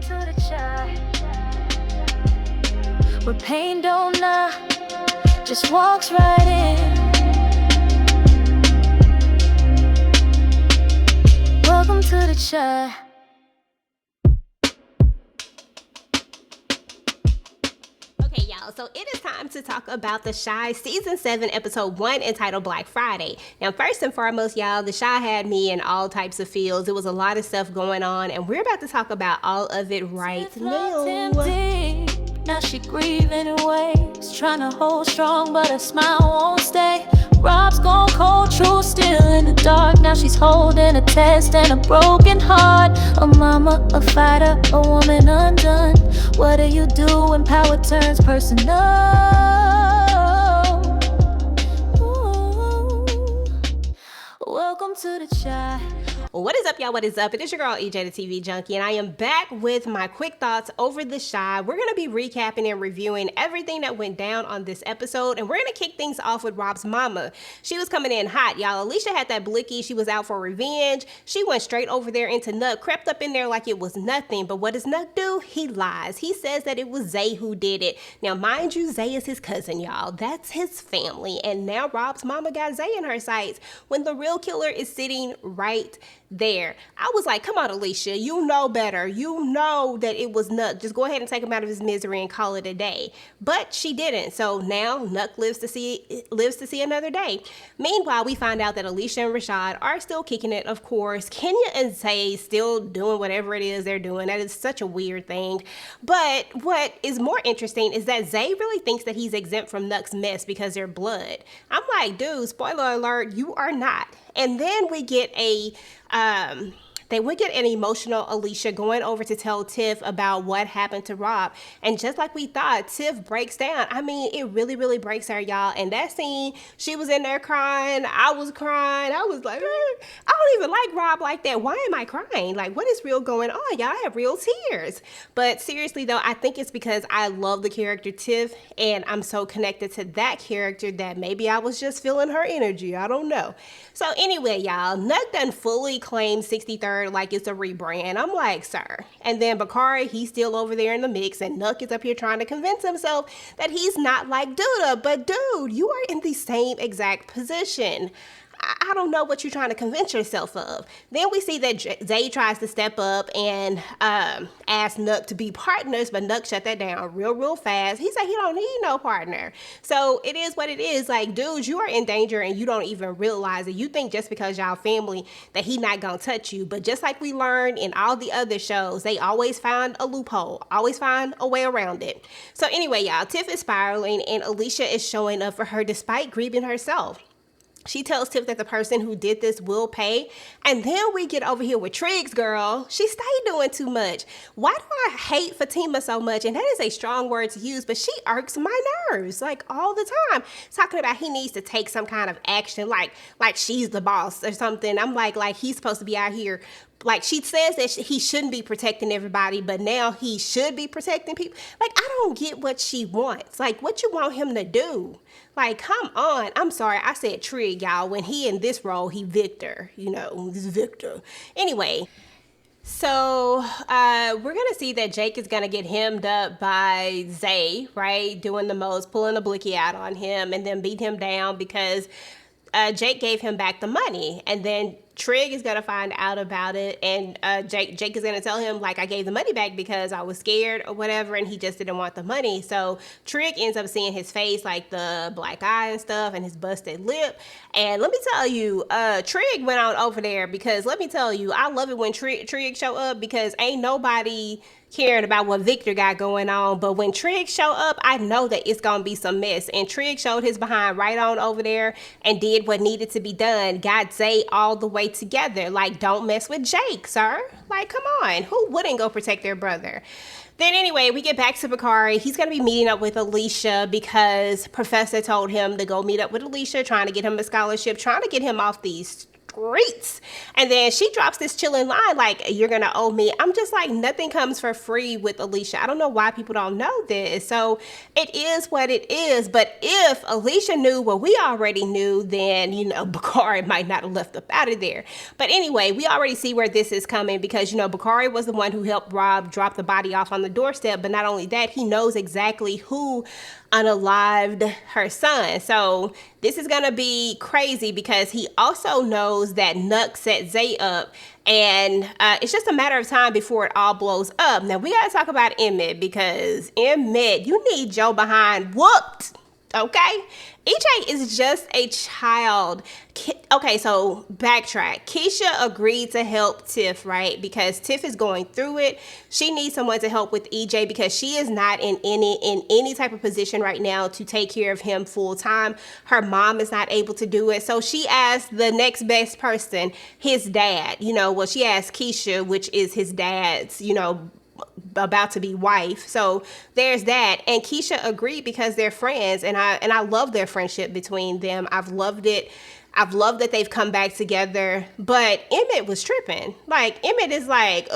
to the child where pain don't knock, just walks right in. Welcome to the child. Okay, y'all, so it is time to talk about The Chi Season 7, Episode 1, entitled Black Friday. Now, first and foremost, y'all, The Chi had me in all types of feels. There was a lot of stuff going on, and we're about to talk about all of it right now. Now she grieving in ways, trying to hold strong, but her smile won't stay. Rob's gone cold, true, still in the dark. Now she's holding a test and a broken heart. A mama, a fighter, a woman undone. What do you do when power turns personal? Ooh. Welcome to the chat. What is up, y'all? What is up? It is your girl, EJ, the TV Junky, and I am back with my quick thoughts over The Chi. We're going to be recapping and reviewing everything that went down on this episode, and we're going to kick things off with Rob's mama. She was coming in hot, y'all. Alicia had that blicky. She was out for revenge. She went straight over there into Nuck, crept up in there like it was nothing. But what does Nuck do? He lies. He says that it was Zay who did it. Now, mind you, Zay is his cousin, y'all. That's his family. And now Rob's mama got Zay in her sights when the real killer is sitting right there. I was like, come on, Alicia, you know better. You know that it was Nuck. Just go ahead and take him out of his misery and call it a day. But she didn't. So now Nuck lives to see another day. Meanwhile, we find out that Alicia and Rashad are still kicking it, of course. Kenya and Zay still doing whatever it is they're doing. That is such a weird thing. But what is more interesting is that Zay really thinks that he's exempt from Nuck's mess because they're blood. I'm like, dude, spoiler alert, you are not. And then we get an emotional Alicia going over to tell Tiff about what happened to Rob. And just like we thought, Tiff breaks down. I mean, it really, really breaks her, y'all. And that scene, she was in there crying. I was crying. I was like, I don't even like Rob like that. Why am I crying? Like, what is real going on? Y'all, I have real tears. But seriously, though, I think it's because I love the character Tiff. And I'm so connected to that character that maybe I was just feeling her energy. I don't know. So anyway, y'all, Nuck done fully claimed 63rd like it's a rebrand. I'm like, sir. And then Bakari, he's still over there in the mix, and Nuck is up here trying to convince himself that he's not like Duda. But dude, you are in the same exact position. I don't know what you're trying to convince yourself of. Then we see that Zay tries to step up and ask Nuck to be partners, but Nuck shut that down real fast. He said he don't need no partner. So it is what it is. Like, dude, you are in danger and you don't even realize it. You think just because y'all family that he not gonna touch you. But just like we learned in all the other shows, they always find a loophole, always find a way around it. So anyway, y'all, Tiff is spiraling and Alicia is showing up for her despite grieving herself. She tells Tiff that the person who did this will pay. And then we get over here with Trigg's girl. She stayed doing too much. Why do I hate Fatima so much? And that is a strong word to use, but she irks my nerves like all the time. Talking about he needs to take some kind of action, like she's the boss or something. I'm like he's supposed to be out here. Like, she says that he shouldn't be protecting everybody, but now he should be protecting people. Like, I don't get what she wants. Like, what you want him to do? Like, come on. I'm sorry. I said Trig, y'all. When he in this role, he Victor. You know, he's Victor. Anyway, so we're going to see that Jake is going to get hemmed up by Zay, right? Doing the most, pulling the blicky out on him, and then beat him down because Jake gave him back the money. And then Trigg is going to find out about it, and Jake is going to tell him, like, I gave the money back because I was scared or whatever, and he just didn't want the money. So Trigg ends up seeing his face, like the black eye and stuff, and his busted lip. And let me tell you, Trigg went on over there because, let me tell you, I love it when Trigg show up because ain't nobody caring about what Victor got going on. But when Trigg show up, I know that it's gonna be some mess. And Trigg showed his behind right on over there and did what needed to be done. Got Zay all the way together. Like, don't mess with Jake, sir. Like, come on. Who wouldn't go protect their brother? Then anyway, we get back to Bakari. He's going to be meeting up with Alicia because Professor told him to go meet up with Alicia, trying to get him a scholarship, trying to get him off these streets. And then she drops this chilling line like, you're gonna owe me. I'm just like, nothing comes for free with Alicia. I don't know why people don't know this. So it is what it is. But if Alicia knew what we already knew, then, you know, Bakari might not have left up out of there. But anyway, we already see where this is coming because, you know, Bakari was the one who helped Rob drop the body off on the doorstep. But not only that, he knows exactly who unalived her son. So this is gonna be crazy because he also knows that Nuck set Zay up, and it's just a matter of time before it all blows up. Now we gotta talk about Emmett because Emmett, you need your behind whooped, okay? EJ is just a child. Okay, so backtrack. Keisha agreed to help Tiff, right? Because Tiff is going through it. She needs someone to help with EJ because she is not in any type of position right now to take care of him full time. Her mom is not able to do it. So she asked the next best person, his dad. You know, well, she asked Keisha, which is his dad's, you know, about to be wife. So there's that. And Keisha agreed because they're friends, and I love their friendship between them. I've loved it. I've loved that they've come back together. But Emmett was tripping. Like, Emmett is like,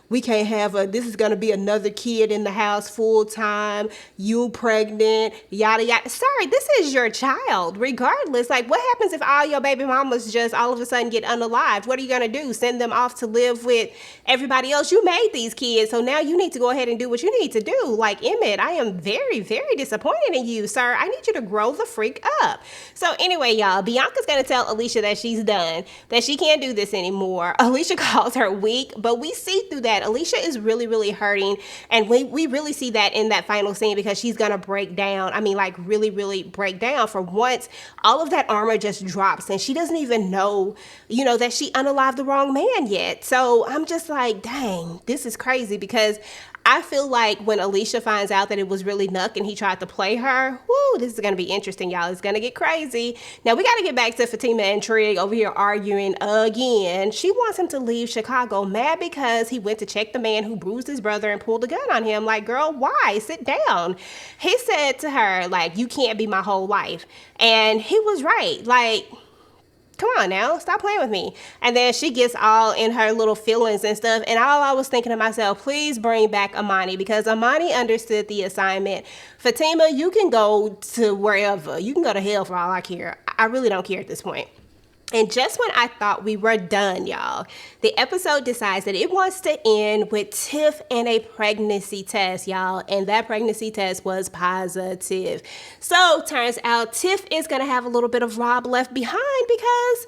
we can't have this is gonna be another kid in the house full time, you pregnant, yada yada. Sorry, this is your child regardless. Like, what happens if all your baby mamas just all of a sudden get unalived? What are you gonna do? Send them off to live with everybody else? You made these kids, so now you need to go ahead and do what you need to do. Like, Emmett, I am very, very disappointed in you, sir. I need you to grow the freak up. So anyway, y'all, Bianca's gonna tell Alicia that she's done, that she can't do this anymore. Alicia calls her weak, but we see through that. Alicia is really, really hurting, and we really see that in that final scene because she's gonna break down. I mean, like, really, really break down. For once, all of that armor just drops, and she doesn't even know, you know, that she unalived the wrong man yet. So I'm just like, dang, this is crazy because I feel like when Alicia finds out that it was really Nuck and he tried to play her, whoo, this is going to be interesting, y'all. It's going to get crazy. Now, we got to get back to Fatima and Trigg over here arguing again. She wants him to leave Chicago, mad because he went to check the man who bruised his brother and pulled a gun on him. Like, girl, why? Sit down. He said to her, like, you can't be my whole life. And he was right. Like, come on now, stop playing with me. And then she gets all in her little feelings and stuff. And all I was thinking to myself, please bring back Amani, because Amani understood the assignment. Fatima, you can go to wherever. You can go to hell for all I care. I really don't care at this point. And just when I thought we were done, y'all, the episode decides that it wants to end with Tiff and a pregnancy test, y'all. And that pregnancy test was positive. So turns out Tiff is going to have a little bit of Rob left behind because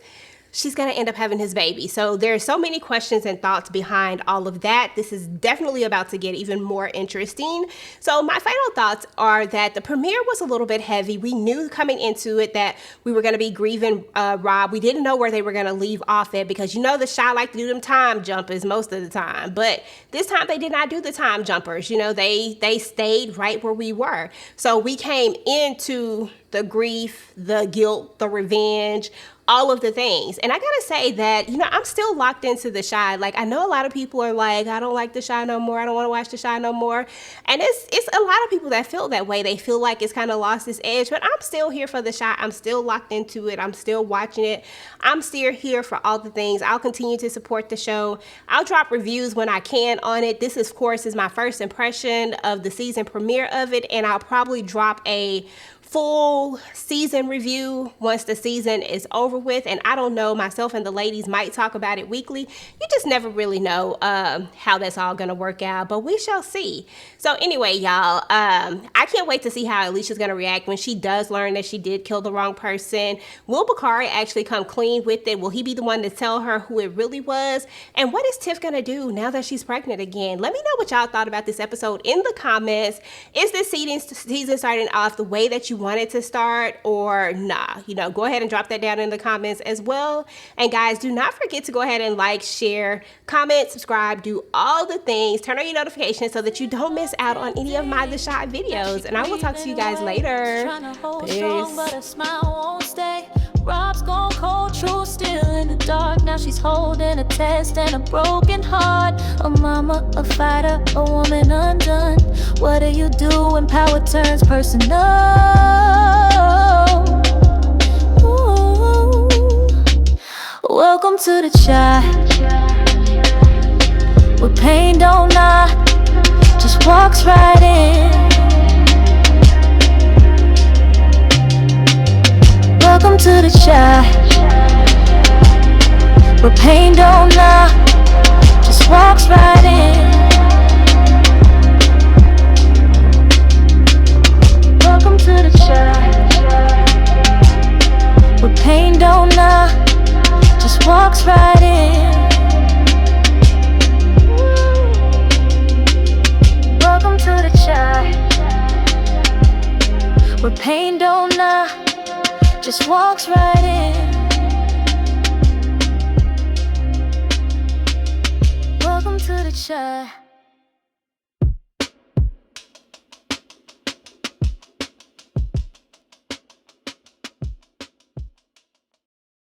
she's going to end up having his baby. So there's so many questions and thoughts behind all of that. This is definitely about to get even more interesting. So my final thoughts are that the premiere was a little bit heavy. We knew coming into it that we were going to be grieving Rob. We didn't know where they were going to leave off at because, you know, the Shy like to do them time jumpers most of the time. But this time they did not do the time jumpers. You know, they stayed right where we were. So we came into the grief, the guilt, the revenge, all of the things. And I gotta say that, you know, I'm still locked into the Shy. Like, I know a lot of people are like, I don't like the Shy no more. I don't want to watch the Shy no more. And it's a lot of people that feel that way. They feel like it's kind of lost its edge, but I'm still here for the Shy. I'm still locked into it. I'm still watching it. I'm still here for all the things. I'll continue to support the show. I'll drop reviews when I can on it. This, of course, is my first impression of the season premiere of it, and I'll probably drop a full season review once the season is over with. And I don't know, myself and the ladies might talk about it weekly. You just never really know how that's all gonna work out, but we shall see. So anyway, y'all, I can't wait to see how Alicia's gonna react when she does learn that she did kill the wrong person. Will Bakari actually come clean with it? Will he be the one to tell her who it really was? And what is Tiff gonna do now that she's pregnant again? Let me know what y'all thought about this episode in the comments. Is this season starting off the way that you wanted to start, or nah? You know, go ahead and drop that down in the comments as well. And guys, do not forget to go ahead and like, share, comment, subscribe, do all the things, turn on your notifications so that you don't miss out on any of my The Shot videos. And I will talk to you guys later. Peace. Rob's gone cold, true, still in the dark. Now she's holding a test and a broken heart. A mama, a fighter, a woman undone. What do you do when power turns personal? Ooh. Welcome to the chat, where pain don't knock, just walks right in. Welcome to the chat, where pain don't knock, just walks right in. Welcome to the chat, where pain don't knock, just walks right in. Welcome to the chat, where pain don't knock, just walks right in. Welcome to the chat.